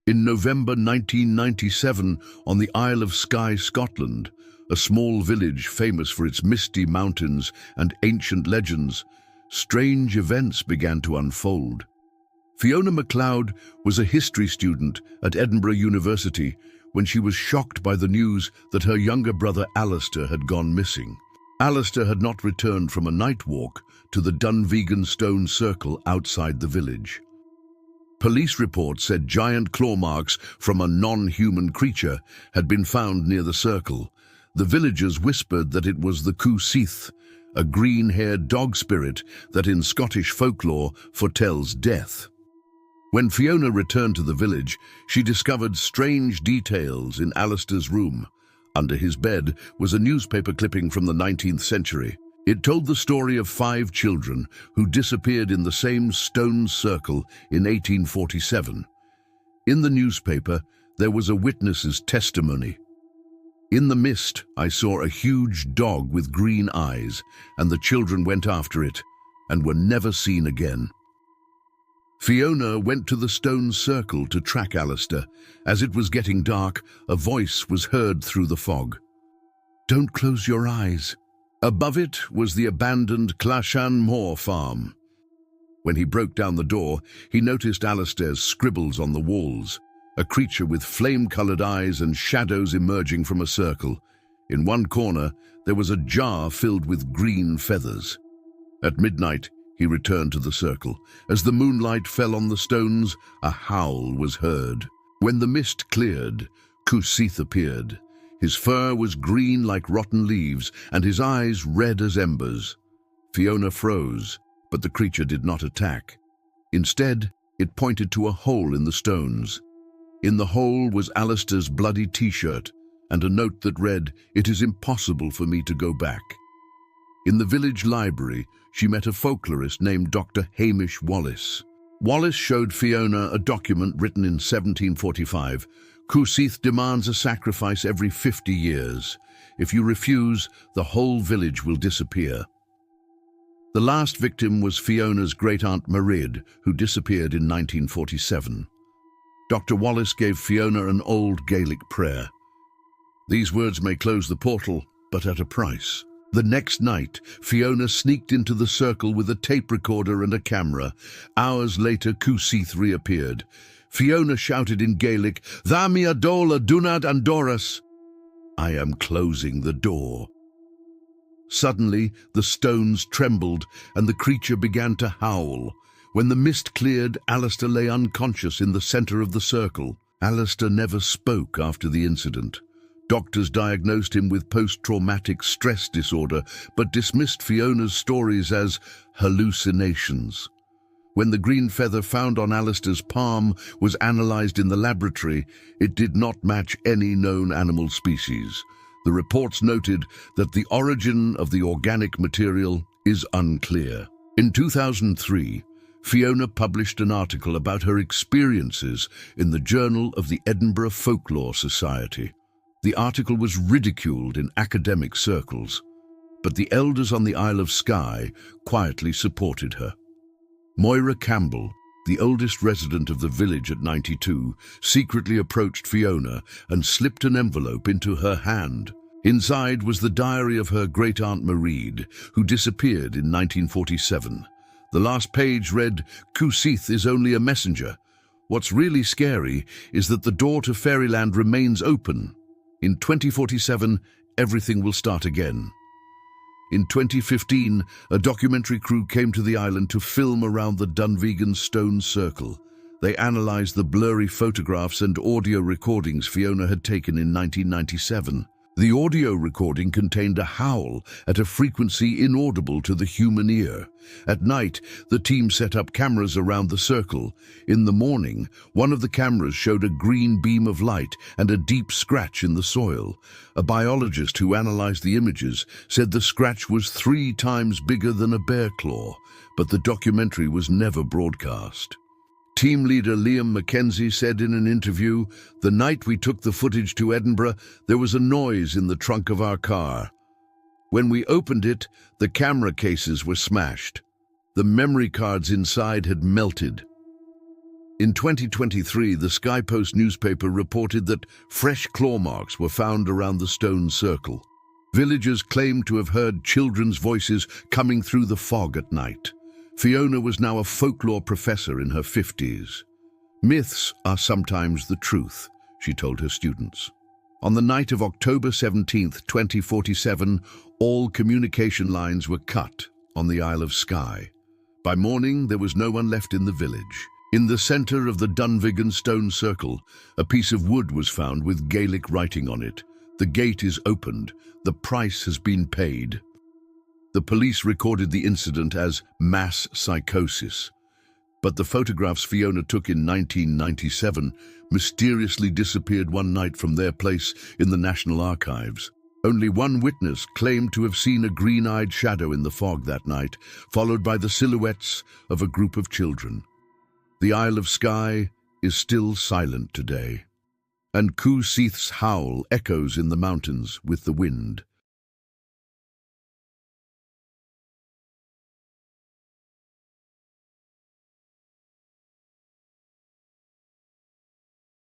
In November 1997, on the Isle of Skye, Scotland, a small village famous for its misty mountains and ancient legends, strange events began to unfold. Fiona MacLeod was a history student at Edinburgh University when she was shocked by the news that her younger brother Alastair had gone missing. Alastair had not returned from a night walk to the Dunvegan Stone Circle outside the village. Police reports said giant claw marks from a non-human creature had been found near the circle. The villagers whispered that it was the Cù-Sìth, a green-haired dog spirit that in Scottish folklore foretells death. When Fiona returned to the village, she discovered strange details in Alastair's room. Under his bed was a newspaper clipping from the 19th century. It told the story of 5 children who disappeared in the same stone circle in 1847. In the newspaper, there was a witness's testimony. "In the mist, I saw a huge dog with green eyes, and the children went after it and were never seen again." Fiona went to the stone circle to track Alastair. As it was getting dark, a voice was heard through the fog. "Don't close your eyes." Above it was the abandoned Clachan Mhòr farm. When he broke down the door, he noticed Alastair's scribbles on the walls, a creature with flame-colored eyes and shadows emerging from a circle. In one corner, there was a jar filled with green feathers. At midnight, he returned to the circle. As the moonlight fell on the stones, a howl was heard. When the mist cleared, Cù-Sìth appeared. His fur was green like rotten leaves, and his eyes red as embers. Fiona froze, but the creature did not attack. Instead, it pointed to a hole in the stones. In the hole was Alastair's bloody t-shirt, and a note that read, "It is impossible for me to go back." In the village library, she met a folklorist named Dr. Hamish Wallace. Wallace showed Fiona a document written in 1745. "Cù-Sìth demands a sacrifice every 50 years. If you refuse, the whole village will disappear." The last victim was Fiona's great-aunt Mhòr, who disappeared in 1947. Dr. Wallace gave Fiona an old Gaelic prayer. "These words may close the portal, but at a price." The next night, Fiona sneaked into the circle with a tape recorder and a camera. Hours later, Cù-Sìth reappeared. Fiona shouted in Gaelic, "Dha mi adola dunad andoras." "I am closing the door." Suddenly, the stones trembled and the creature began to howl. When the mist cleared, Alastair lay unconscious in the center of the circle. Alastair never spoke after the incident. Doctors diagnosed him with post-traumatic stress disorder, but dismissed Fiona's stories as hallucinations. When the green feather found on Alastair's palm was analyzed in the laboratory, it did not match any known animal species. The reports noted that the origin of the organic material is unclear. In 2003, Fiona published an article about her experiences in the Journal of the Edinburgh Folklore Society. The article was ridiculed in academic circles, but the elders on the Isle of Skye quietly supported her. Moira Campbell, the oldest resident of the village at 92, secretly approached Fiona and slipped an envelope into her hand. Inside was the diary of her great-aunt Mhòr, who disappeared in 1947. The last page read, "Cù-Sìth is only a messenger. What's really scary is that the door to fairyland remains open. In 2047, everything will start again." In 2015, a documentary crew came to the island to film around the Dunvegan Stone Circle. They analyzed the blurry photographs and audio recordings Fiona had taken in 1997. The audio recording contained a howl at a frequency inaudible to the human ear. At night, the team set up cameras around the circle. In the morning, one of the cameras showed a green beam of light and a deep scratch in the soil. A biologist who analyzed the images said the scratch was 3 times bigger than a bear claw, but the documentary was never broadcast. Team leader Liam Mackenzie said in an interview, "The night we took the footage to Edinburgh, there was a noise in the trunk of our car. When we opened it, the camera cases were smashed. The memory cards inside had melted." In 2023, the Skye Post newspaper reported that fresh claw marks were found around the stone circle. Villagers claimed to have heard children's voices coming through the fog at night. Fiona was now a folklore professor in her 50s. Myths are sometimes the truth, she told her students. On the night of October 17, 2047, all communication lines were cut on the Isle of Skye. By morning, there was no one left in the village. In the center of the Dunvegan Stone Circle, a piece of wood was found with Gaelic writing on it. The gate is opened. The price has been paid. The police recorded the incident as mass psychosis. But the photographs Fiona took in 1997 mysteriously disappeared one night from their place in the National Archives. Only one witness claimed to have seen a green-eyed shadow in the fog that night, followed by the silhouettes of a group of children. The Isle of Skye is still silent today, and Cù-Sìth's howl echoes in the mountains with the wind.